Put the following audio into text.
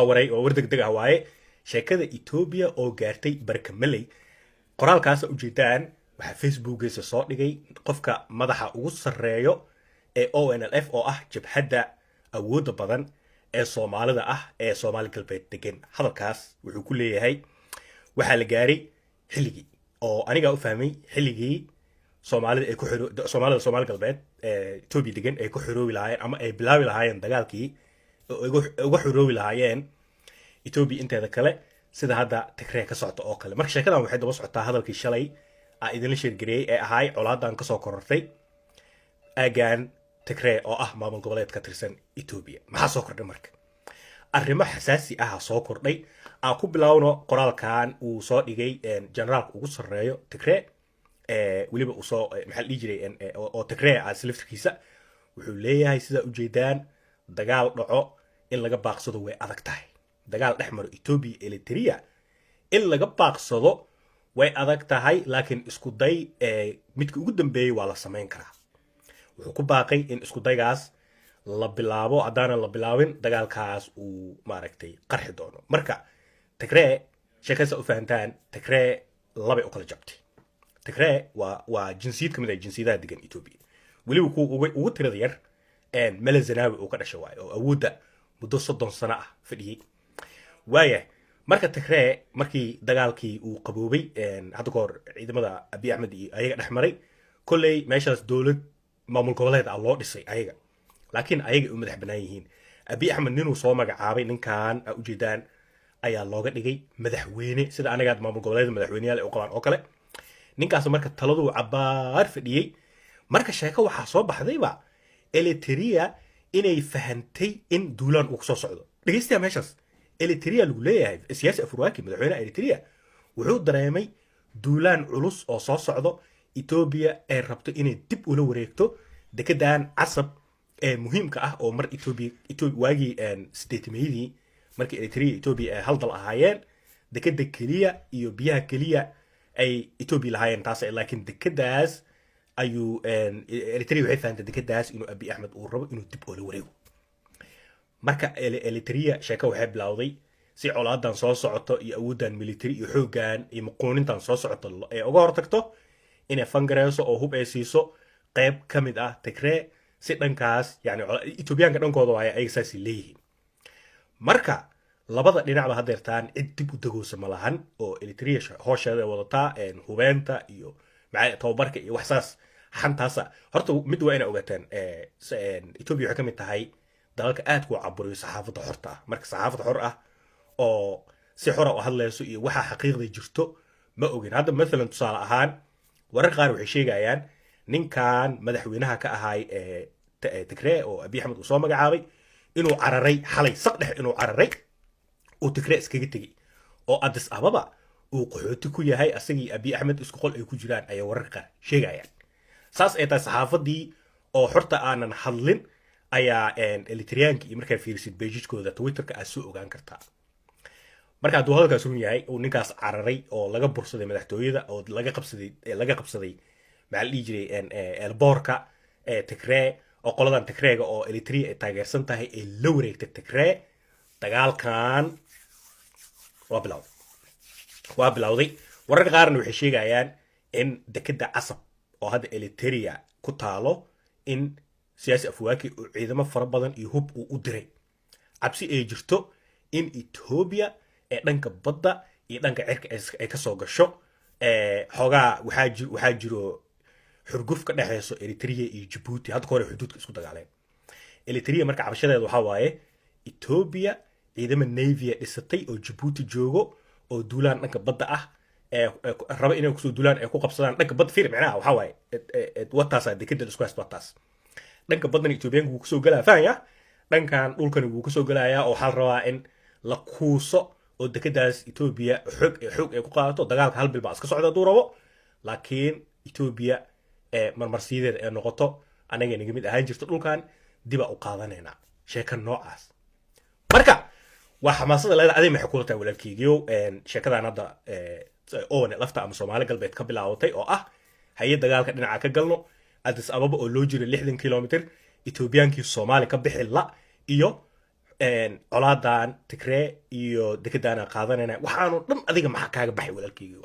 waray oo war degdeg ah waaye sheekada Ethiopia oo gaartay barkamaley qoraalkaas ujeedaan waxa Facebookgiisa soo dhigay qofka madaxa ugu sareeyo ee ONLF oo ah jabhadda awoodda badan ee Soomaalida ah ee Soomaali galbeed degan hadalkaas wuxuu ku leeyahay waxa la gaaray xilligii oo aniga u fahmay xilligii Soomaalida ay ku xiro Soomaalida Soomaali galbeed Ethiopia degan ay ku xiroobi lahaayeen ama ay bilaabi lahaayeen dagaalkii ugu xiroobi lahaayeen Ethiopia inteeda kale sida hadda Tigray ka socdo oo kale marka sheekadan waxay daba socotaa hadalkii shalay idin sheergareeyay ee ahay colaadan ka soo korortay agaan Tigray oo ah maamul goboleed ka tirsan Ethiopia maxaa soo kordhay marka arrimo xasaasi ah soo kordhay aan ku bilaawno qoraalkan uu soo dhigay generaalka ugu sareeyo Tigray waliba uu soo maxal jiray oo Tigray aslifkiisa wuxuu leeyahay sida ujeedaan dagaal dhaco in laga baaqsado way adag tahay dagaal dhexmaro Ethiopia Eritrea in laga baaqsado way adag tahay laakiin isku day midkii ugu dambeeyay waa la sameyn karaa wuxuu ku baaqay in isku daygaas la bilaabo hadana la bilaabin dagaalkaas uu maaragtay qarxi doono marka Tigray sheekaysa u fahantaan Tigray laba u kala jabtay Tigray waa jinsiyad kamid ah jinsiyadaha degan Ethiopia waliba ugu tirada yar Mele Zenawi uu ka dhashay waayo oo awoodda muddo 30 sano ah fadhiyay waaya marka Tigray markii dagaalkii uu qaboobay hadda ka hor ciidamada Abiy Ahmed iyo ayaga dhexmaray kulay meeshaas dawlad maamul goboleed ah loo dhisay ayaga laakiin ayaga u madax banaan yihiin Abiy Ahmed ninuu soo magacaabay ninkan ujeedaan ayaa looga dhigay madaxweyne sida anaga maamul goboleed madaxweynayaal oo qaban oo kale ninkaas marka taladu cabaar fadhiyay marka sheeko waxa soo baxdayba Eritrea inay fahantay in duulaan uu soo socdo dhageysta meeshaas Eritrea lagu leeyahay siyaasi Afwerki madaxweynaha Eritrea wuxuu dareemay duulaan culus oo soo socdo Ethiopia ay rabto inay dib ula wareegto dekedan casab ee muhiimka ah oo mar Ethiopia waagi statemeedii markii Eritrea Ethiopia hal dal ahaayeen dekeda kaliya iyo biyaha kaliya ay Ethiopia lahaayeen taas laakiin dekedaas ayuu Eritrea waxay fahamtay dekedaas inuu Abiy Ahmed uu rabo inuu dib ula wareego marka Eritrea sheeko waxay bilowday si colaadan soo socoto iyo awoodan military iyo xoogan iyo muqoonintan soo socoto ee uga hortagto inay fangareyso oo hub ay siiso qayb kamid ah Tigray si dhankaas yani Ethiopiaanka dhankooda waa ay saasi leeyihiin marka labada dhinacba hadeertaan cid dib u dagoosa ma lahan oo Eritrea hoosheeda wadataa hubeenta iyo macay tababarka iyo waxsaas xantaasa horta mid waa inay ogaataan Ethiopia waxay kamid tahay dalalka aad ku caburiyo saxaafadda xorta ah marka saxaafadda xor ah oo si xor ah u hadlayso iyo waxa xaqiiqda jirto ma ogin hadda mesela tusaale ahaan warar qaar waxay sheegayaan ninkan madaxweynaha ka ahay Tigray oo Abiy Ahmed uu soo magacaabay inuu cararay xalay saqdhex inuu cararay oo Tigray iskaga tagay oo Addis Ababa uu qaxooti ku yahay asagii Abiy Ahmed isku qol ay ku jiraan ay warar qaar sheegayaan saas ay tahay saxaafadii oo xorta aanan hadlin ayaa Eritreanki iyo markay fiirsid page-kooda Twitter-ka aad soo ogaan kartaa marka hadduu hadalkaas run yahay oo ninkaas cararay oo laga bursaday madaxtooyada oo laga qabsaday maxaa la dhihi jiray elboorka Tigray oo qoladan Tigrayga oo Eritrea ay taageersan tahay ee la wareegtay Tigray dagaalkan waa bilowday warar qaarna waxay sheegayaan in dekeda casab oo hadda Eritrea ku taalo in siyaasi Afwerki uu ciidamo fara badan iyo hub uu u diray cabsi ay jirto in Ethiopia ee dhanka badda iyo dhanka cirka ay ka soo gasho xogaa waxaa jiro xurguf ka dhaxayso Eritrea iyo Djibouti hadda hore xuduudka isku dagaaleen Eritrea marka cabashadeedu waxa waaye Ethiopia ciidamo navy dhisatay oo Djibouti joogo oo duulaan dhanka badda ah raba inay ku soo duulaan ay ku qabsadaan dhanka badda fiir macnaha waxa waaye wataas dekeda isku haysto wataas dhanka baddan Ethiopiaanku wuu kasoo galaa faanya dhankan dhulkan wuu kasoo galayaa oo waxaa la rabaa in la kuuso oo dekedaas Ethiopia xoog ay ku qaadato dagaalka hal bil baa iska socda duu rabo laakiin Ethiopia marmarsiideed ay noqoto anaga inaga mid ahaan jirto dhulkan diba u qaadanayna sheeka noocaas marka waa xamaasada leedahay adii maxay kula tahay walaalkeygiyo sheekadan hadda oone lafta ama Soomaali galbeed ka bilaawatay oo ah hay'ad dagaalka dhinaca ka galno Addis Ababa oo loo jiro 60 kilomitir Ethiopiaankii Soomaali ka bixi la iyo colaadan tigree iyo dekedaana qaadanayna waxaanu dhan adiga maxaa kaaga baxay walaalkeyga